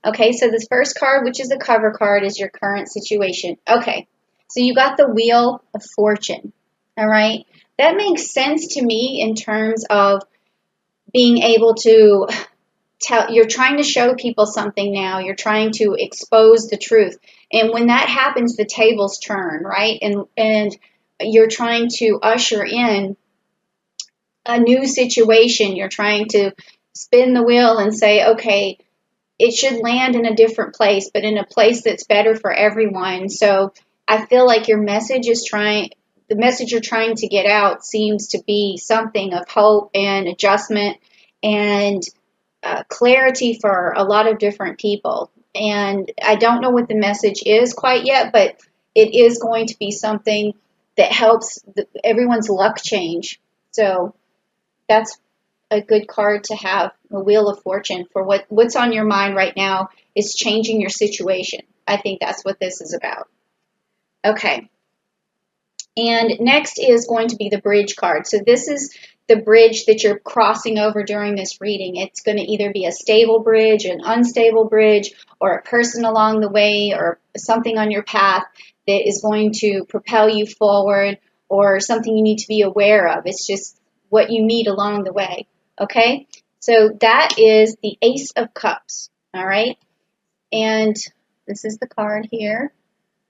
Okay, so this first card, which is the cover card, is your current situation. Okay, so you got the Wheel of Fortune. All right, that makes sense to me in terms of being able to you're trying to show people something now. You're trying to expose the truth. And when that happens, the tables turn, right? And you're trying to usher in a new situation. You're trying to spin the wheel and say, okay, it should land in a different place, but in a place that's better for everyone. So I feel like the message you're trying to get out seems to be something of hope and adjustment and clarity for a lot of different people. And I don't know what the message is quite yet, but it is going to be something that helps everyone's luck change. So that's a good card to have, the Wheel of Fortune, for what's on your mind right now is changing your situation. I think that's what this is about. Okay. And next is going to be the bridge card. So this is the bridge that you're crossing over during this reading. It's going to either be a stable bridge, an unstable bridge, or a person along the way, or something on your path that is going to propel you forward, or something you need to be aware of. It's just what you meet along the way. Okay? So that is the Ace of Cups. All right? And this is the card here.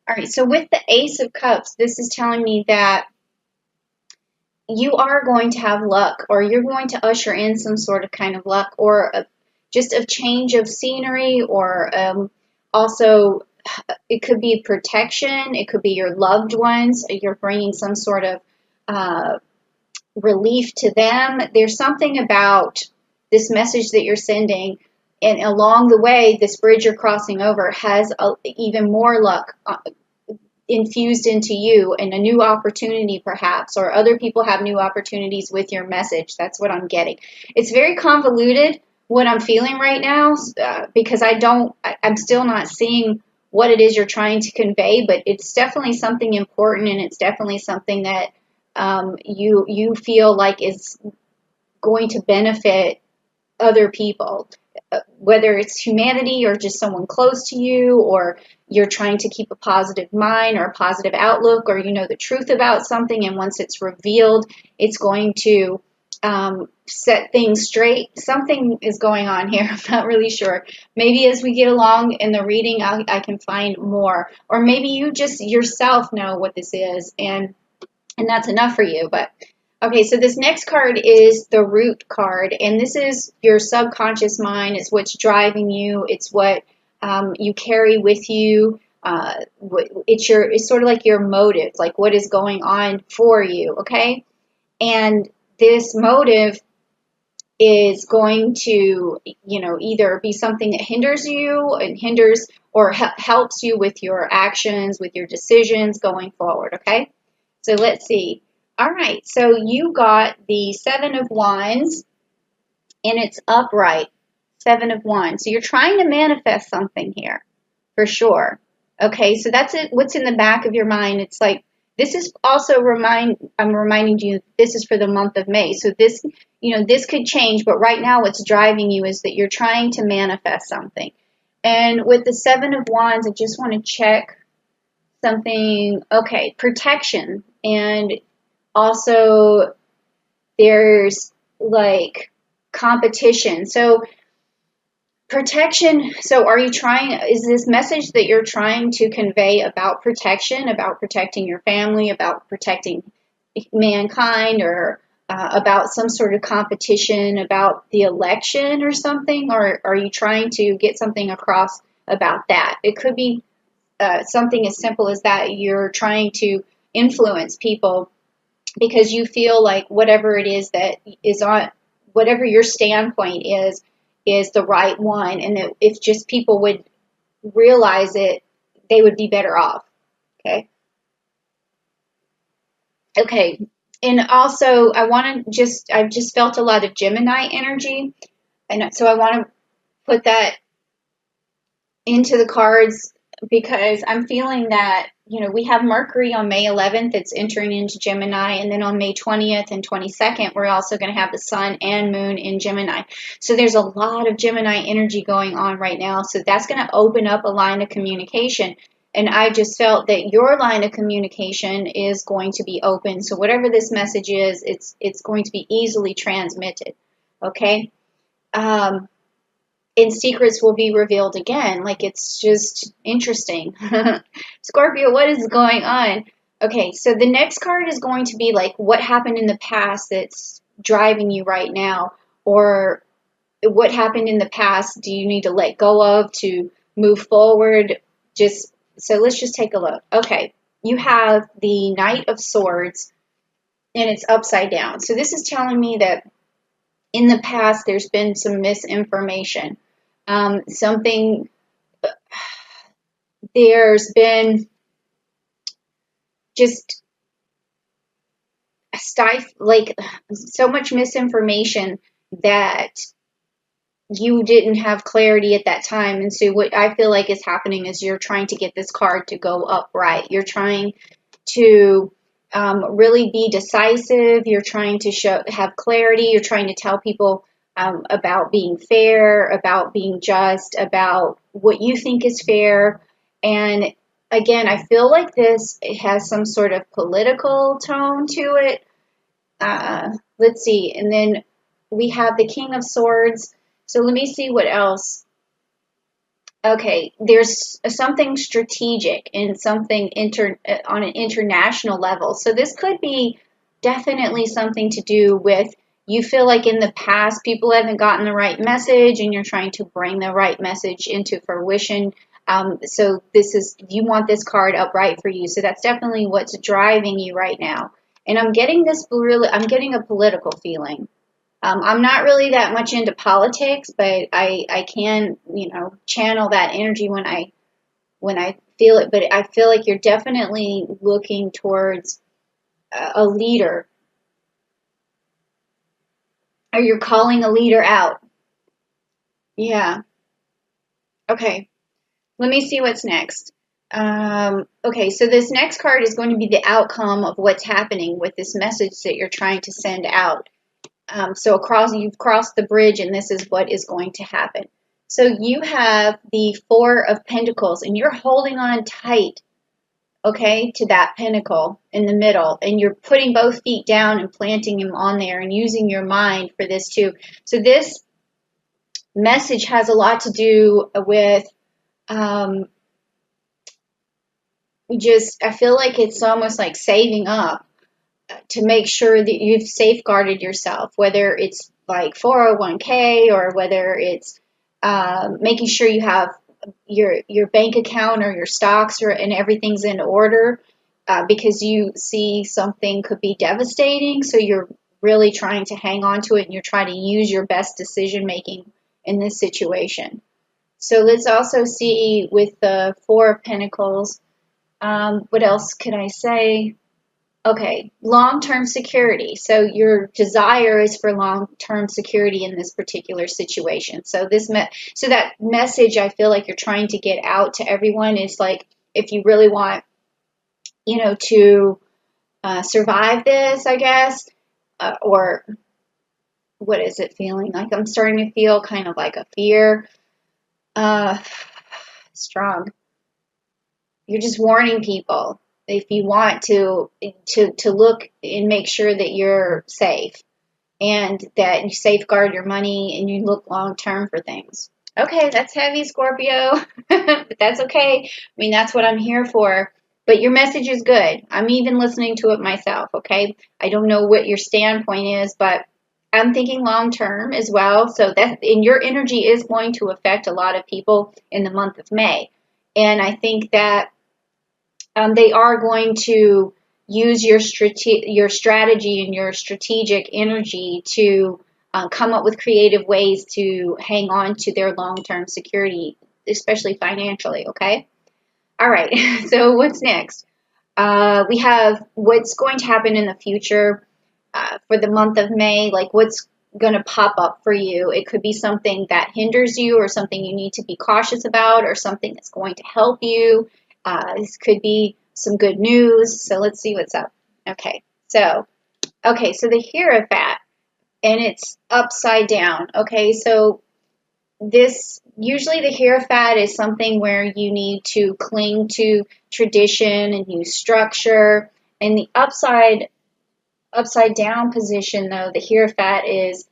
All right, so with the Ace of Cups, this is telling me that you are going to have luck, or you're going to usher in some sort of kind of luck, or just a change of scenery, or also it could be protection, it could be your loved ones, you're bringing some sort of relief to them. There's something about this message that you're sending, and along the way, this bridge you're crossing over has even more luck infused into you, and a new opportunity perhaps, or other people have new opportunities with your message. That's what I'm getting. It's very convoluted what I'm feeling right now, because I'm still not seeing what it is you're trying to convey, but it's definitely something important, and it's definitely something that you feel like is going to benefit other people, whether it's humanity or just someone close to you, or you're trying to keep a positive mind or a positive outlook, or you know the truth about something, and once it's revealed, it's going to set things straight. Something is going on here. I'm not really sure. Maybe as we get along in the reading, I can find more, or maybe you just yourself know what this is, and that's enough for you. But okay, so this next card is the Root card, and this is your subconscious mind. It's what's driving you. It's what you carry with you. It's sort of like your motive, like what is going on for you, okay? And this motive is going to, either be something that hinders you and hinders or helps you with your actions, with your decisions going forward, okay? So let's see. All right, so you got the Seven of Wands, and it's upright. Seven of Wands. So you're trying to manifest something here, for sure. Okay, so that's it. What's in the back of your mind? It's like, this is also I'm reminding you, this is for the month of May. So this, this could change, but right now what's driving you is that you're trying to manifest something. And with the Seven of Wands, I just want to check something. Okay, protection. And also there's like competition. So protection. So is this message that you're trying to convey about protection, about protecting your family, about protecting mankind, or about some sort of competition, about the election or something? Or are you trying to get something across about that? It could be something as simple as that. You're trying to influence people because you feel like whatever it is that is on, whatever your standpoint is the right one, and that if just people would realize it, they would be better off. Okay. Okay. And also, I've just felt a lot of Gemini energy, and so I want to put that into the cards because I'm feeling that, we have Mercury on May 11th, it's entering into Gemini, and then on May 20th and 22nd, we're also going to have the Sun and Moon in Gemini. So there's a lot of Gemini energy going on right now. So that's going to open up a line of communication. And I just felt that your line of communication is going to be open. So whatever this message is, it's going to be easily transmitted. Okay? And secrets will be revealed again. Like, it's just interesting. Scorpio, what is going on? Okay, so the next card is going to be like what happened in the past that's driving you right now, or what happened in the past do you need to let go of to move forward? So let's just take a look. Okay, you have the Knight of Swords, and it's upside down. So this is telling me that in the past there's been some misinformation. There's been just like so much misinformation that you didn't have clarity at that time. And so what I feel like is happening is you're trying to get this card to go upright. You're trying to really be decisive. You're trying to have clarity. You're trying to tell people about being fair, about being just, about what you think is fair. And again, I feel like it has some sort of political tone to it. Let's see. And then we have the King of Swords. So let me see what else. Okay, there's something strategic and something on an international level. So this could be definitely something to do with you feel like in the past people haven't gotten the right message and you're trying to bring the right message into fruition. So you want this card upright for you. So that's definitely what's driving you right now. And I'm getting a political feeling. I'm not really that much into politics, but I can, channel that energy when I feel it. But I feel like you're definitely looking towards a leader, or you're calling a leader out. Yeah. Okay. Let me see what's next. Okay, so this next card is going to be the outcome of what's happening with this message that you're trying to send out. So you've crossed the bridge, and this is what is going to happen. So you have the Four of Pentacles, and you're holding on tight, okay, to that pentacle in the middle, and you're putting both feet down and planting them on there and using your mind for this too. So this message has a lot to do with I feel like it's almost like saving up to make sure that you've safeguarded yourself, whether it's like 401k or whether it's making sure you have your bank account or your stocks and everything's in order, because you see something could be devastating. So you're really trying to hang on to it, and you're trying to use your best decision making in this situation. So let's also see with the Four of Pentacles, what else could I say? Okay, long-term security. So your desire is for long-term security in this particular situation. So that message I feel like you're trying to get out to everyone is like, if you really want, to survive this, I guess, or what is it feeling like? I'm starting to feel kind of like a fear. Strong. You're just warning people. If you want to look and make sure that you're safe and that you safeguard your money and you look long term for things. Okay, that's heavy, Scorpio, but that's okay. I mean, that's what I'm here for. But your message is good. I'm even listening to it myself, okay? I don't know what your standpoint is, but I'm thinking long term as well. So your energy is going to affect a lot of people in the month of May. And I think that they are going to use your strategy and your strategic energy to come up with creative ways to hang on to their long-term security, especially financially, okay? All right, so what's next? We have what's going to happen in the future for the month of May, like what's going to pop up for you. It could be something that hinders you or something you need to be cautious about or something that's going to help you. This could be some good news. So let's see what's up. So the Hierophant, and it's upside down. Okay, so this usually the Hierophant is something where you need to cling to tradition and use structure. And the upside down position, though, the Hierophant is,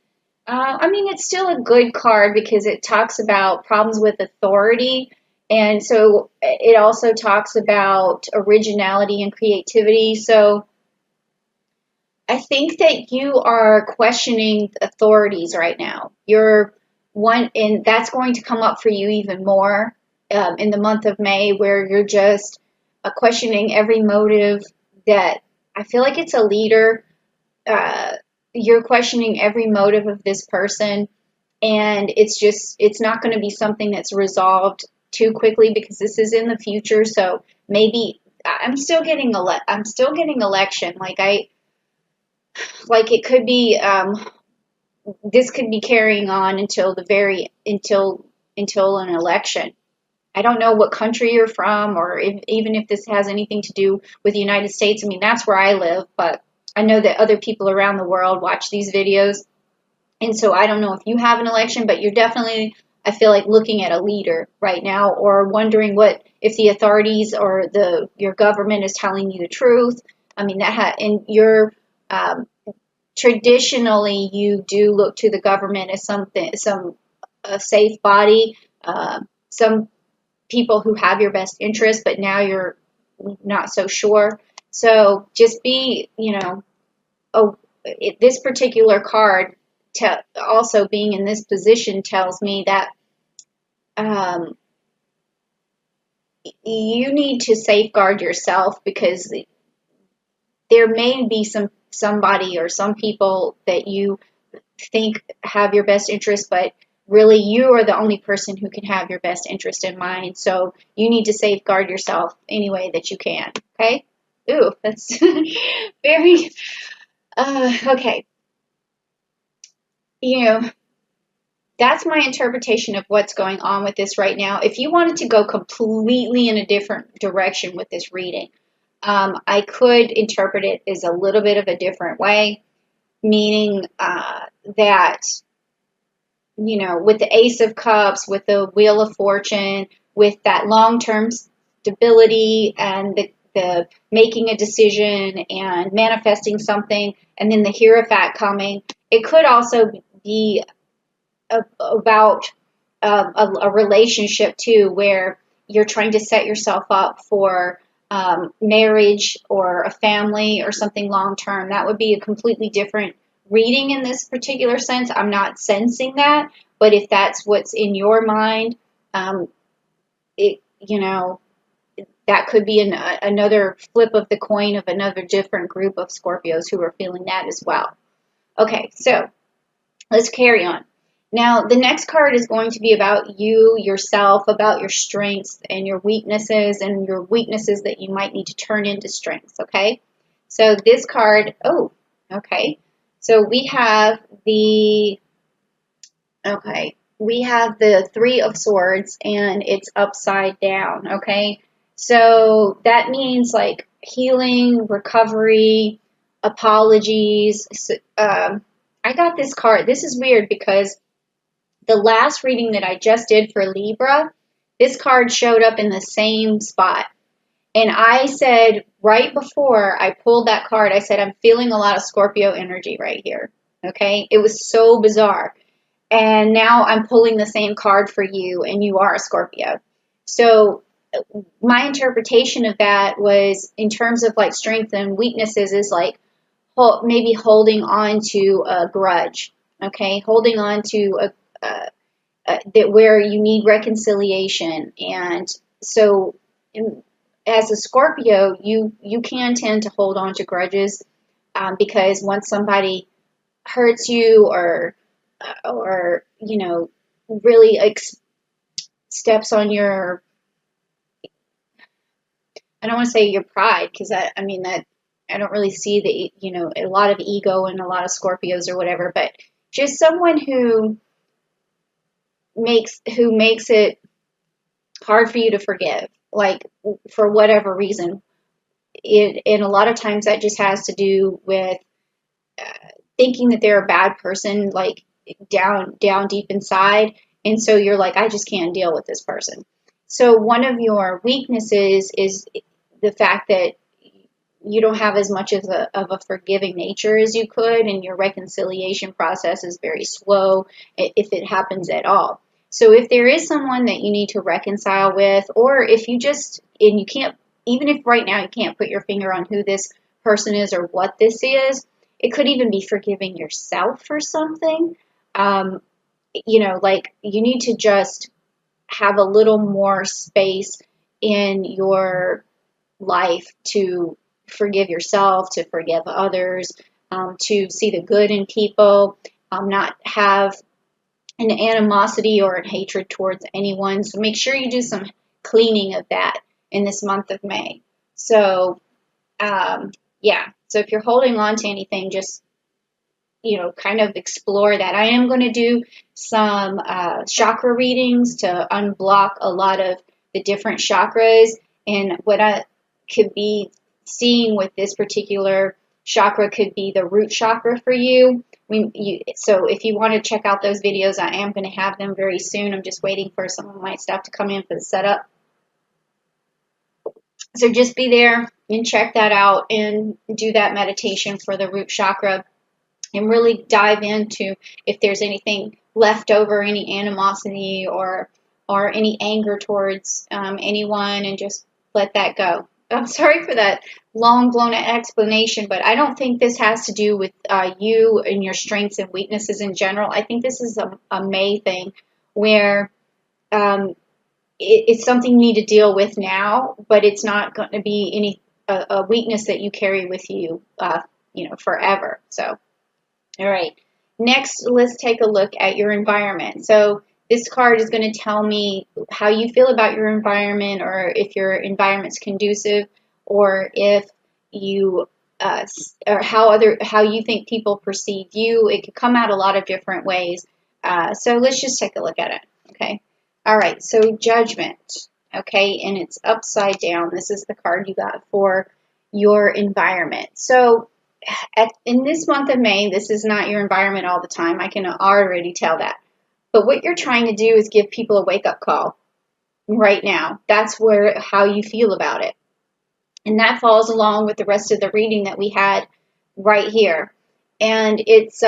it's still a good card because it talks about problems with authority. And so it also talks about originality and creativity. So I think that you are questioning authorities right now. And that's going to come up for you even more in the month of May, where you're just questioning every motive that I feel like it's a leader. You're questioning every motive of this person, and it's not going to be something that's resolved too quickly because this is in the future. So maybe I'm still getting election. Like it could be, this could be carrying on until an election. I don't know what country you're from, or even if this has anything to do with the United States. I mean, that's where I live, but I know that other people around the world watch these videos. And so I don't know if you have an election, but you're definitely, I feel like, looking at a leader right now, or wondering if the authorities or your government is telling you the truth. I mean, and you're, traditionally, you do look to the government as a safe body, some people who have your best interest, but now you're not so sure. So just be, this particular card, also being in this position, tells me that you need to safeguard yourself, because there may be somebody or some people that you think have your best interest, but really you are the only person who can have your best interest in mind. So you need to safeguard yourself any way that you can. Okay? Ooh, that's very, okay. That's my interpretation of what's going on with this right now. If you wanted to go completely in a different direction with this reading, I could interpret it as a little bit of a different way, meaning that, with the Ace of Cups, with the Wheel of Fortune, with that long-term stability and the making a decision and manifesting something, and then the Hierophant coming, it could also be about a relationship too, where you're trying to set yourself up for marriage or a family or something long term. That would be a completely different reading in this particular sense. I'm not sensing that, but if that's what's in your mind, that could be another flip of the coin of another different group of Scorpios who are feeling that as well. Okay, so let's carry on. Now, the next card is going to be about you, yourself, about your strengths and your weaknesses that you might need to turn into strengths, okay? So this card, okay. So we have the Three of Swords, and it's upside down, okay? So that means like healing, recovery, apologies. I got this card. This is weird because the last reading that I just did for Libra, this card showed up in the same spot. And I said, right before I pulled that card, I said, I'm feeling a lot of Scorpio energy right here. Okay? It was so bizarre. And now I'm pulling the same card for you, and you are a Scorpio. So my interpretation of that was, in terms of like strengths and weaknesses, is like maybe holding on to a grudge. Okay? Holding on to that where you need reconciliation. And so as a Scorpio, you can tend to hold on to grudges, because once somebody hurts you or really steps on your, I don't want to say your pride, because that I don't really see a lot of ego in a lot of Scorpios or whatever, but just someone who makes it hard for you to forgive, like for whatever reason. And a lot of times that just has to do with thinking that they're a bad person, like down deep inside. And so you're like, I just can't deal with this person. So one of your weaknesses is the fact that you don't have as much of a forgiving nature as you could, and your reconciliation process is very slow if it happens at all. So if there is someone that you need to reconcile with, or if you just, and you can't, even if right now you can't put your finger on who this person is or what this is, it could even be forgiving yourself for something. Like you need to just have a little more space in your life to forgive yourself, to forgive others, to see the good in people, not have an animosity or a hatred towards anyone. So make sure you do some cleaning of that in this month of May. So, yeah. So if you're holding on to anything, just kind of explore that. I am going to do some chakra readings to unblock a lot of the different chakras. And what I could be seeing with this particular chakra could be the root chakra for you. So if you want to check out those videos, I am going to have them very soon. I'm just waiting for some of my stuff to come in for the setup. So just be there and check that out and do that meditation for the root chakra. And really dive into if there's anything left over, any animosity or any anger towards anyone, and just let that go. I'm sorry for that long blown explanation, but I don't think this has to do with you and your strengths and weaknesses in general. I think this is a May thing where it's something you need to deal with now, but it's not going to be a weakness that you carry with you, forever. So. All right, next let's take a look at your environment. So this card is going to tell me how you feel about your environment, or if your environment's conducive, or if you or how you think people perceive you. It could come out a lot of different ways. So let's just take a look at it. Okay. All right. So Judgment. Okay, and it's upside down. This is the card you got for your environment. So in this month of May, this is not your environment all the time. I can already tell that. But what you're trying to do is give people a wake-up call right now. That's how you feel about it. And that falls along with the rest of the reading that we had right here. And it's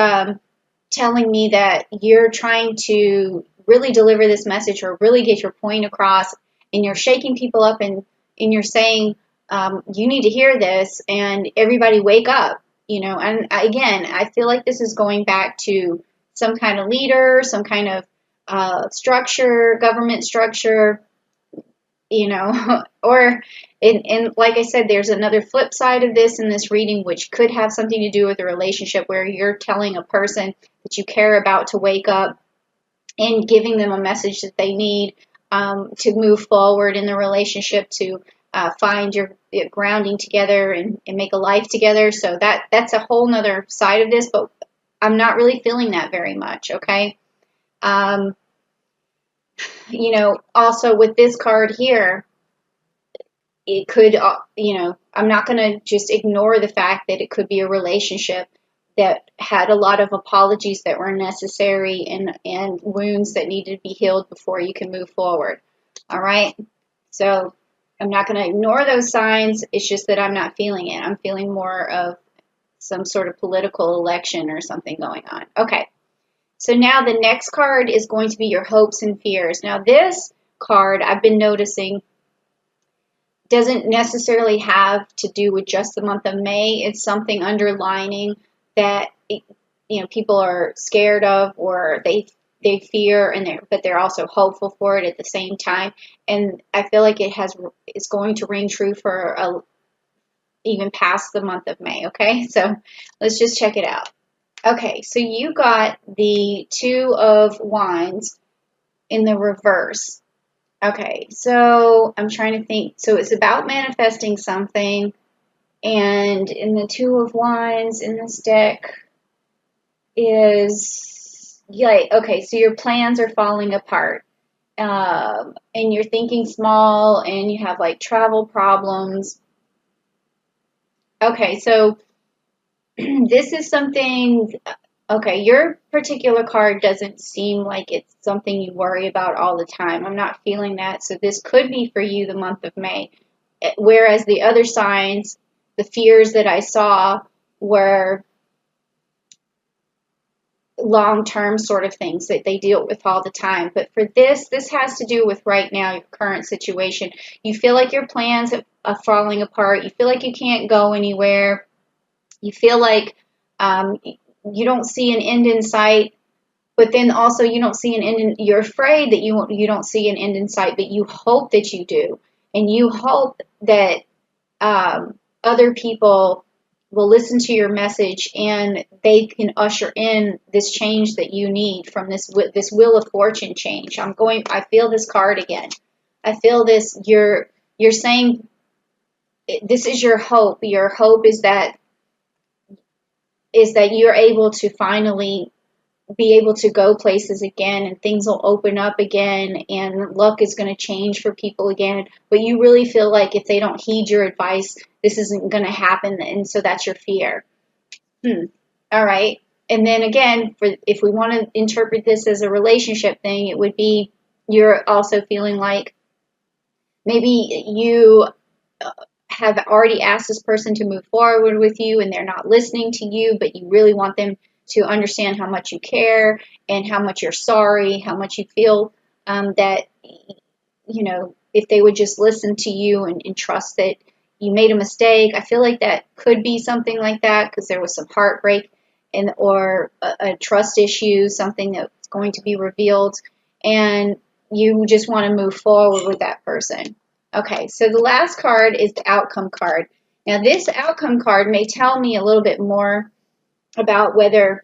telling me that you're trying to really deliver this message or really get your point across, and you're shaking people up and you're saying, you need to hear this, and everybody wake up. And again, I feel like this is going back to some kind of leader, some kind of structure, government structure, or, and like I said, there's another flip side of this in this reading, which could have something to do with a relationship where you're telling a person that you care about to wake up and giving them a message that they need to move forward in the relationship, to find your grounding together and make a life together. So that's a whole nother side of this, but I'm not really feeling that very much. Okay. Also with this card here, it could, I'm not going to just ignore the fact that it could be a relationship that had a lot of apologies that were necessary, and wounds that needed to be healed before you can move forward. All right. So I'm not going to ignore those signs. It's just that I'm not feeling it. I'm feeling more of some sort of political election or something going on. Okay. So now the next card is going to be your hopes and fears. Now this card, I've been noticing, doesn't necessarily have to do with just the month of May. It's something underlining that people are scared of, or they fear, but they're also hopeful for it at the same time. And I feel like it's going to ring true for even past the month of May. Okay, so let's just check it out. Okay, so you got the Two of Wands in the reverse. Okay, so I'm trying to think. So it's about manifesting something, and in the Two of Wands in this deck is like, okay, so your plans are falling apart. And you're thinking small and you have like travel problems. Okay, so this is something, okay, your particular card doesn't seem like it's something you worry about all the time. I'm not feeling that. So this could be for you the month of May. Whereas the other signs, the fears that I saw were long-term sort of things that they deal with all the time. But for this has to do with right now, your current situation. You feel like your plans are falling apart. You feel like you can't go anywhere. You feel like you don't see an end in sight, but then also you don't see an end in, you're afraid that you don't see an end in sight, but you hope that you do. And you hope that other people will listen to your message and they can usher in this change that you need from this wheel of fortune change. I feel this card again. I feel this, you're saying this is your hope. Your hope is that you're able to finally be able to go places again and things will open up again and luck is going to change for people again. But you really feel like if they don't heed your advice, this isn't going to happen. And so that's your fear. All right. And then again, if we want to interpret this as a relationship thing, it would be you're also feeling like maybe you have already asked this person to move forward with you and they're not listening to you, but you really want them to understand how much you care and how much you're sorry, how much you feel that, if they would just listen to you and trust that you made a mistake. I feel like that could be something like that because there was some heartbreak or a trust issue, something that's going to be revealed, and you just want to move forward with that person. Okay, so the last card is the outcome card. Now, this outcome card may tell me a little bit more about whether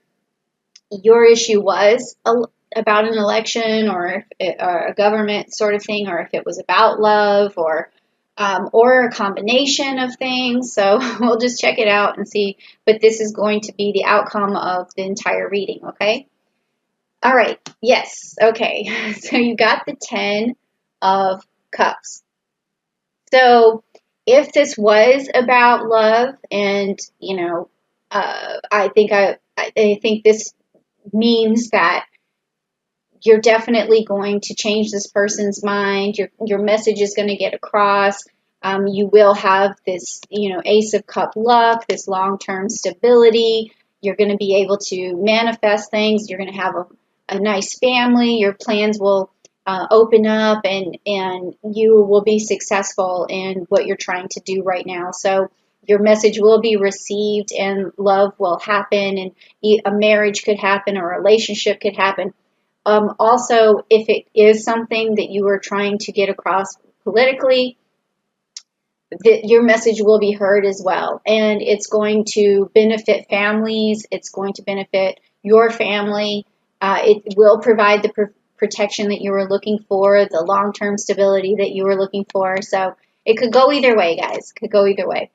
your issue was about an election or a government sort of thing, or if it was about love or a combination of things. So we'll just check it out and see. But this is going to be the outcome of the entire reading, okay? All right, yes, okay. So you got the 10 of Cups. So if this was about love, and I think this means that you're definitely going to change this person's mind. Your message is going to get across. You will have this, Ace of Cup luck, this long-term stability. You're going to be able to manifest things. You're going to have a nice family. Your plans will open up, and you will be successful in what you're trying to do right now. So your message will be received, and love will happen, and a marriage could happen, or a relationship could happen. Also, if it is something that you are trying to get across politically, your message will be heard as well. And it's going to benefit families. It's going to benefit your family. It will provide the protection that you were looking for, the long-term stability that you were looking for. So it could go either way, guys. It could go either way.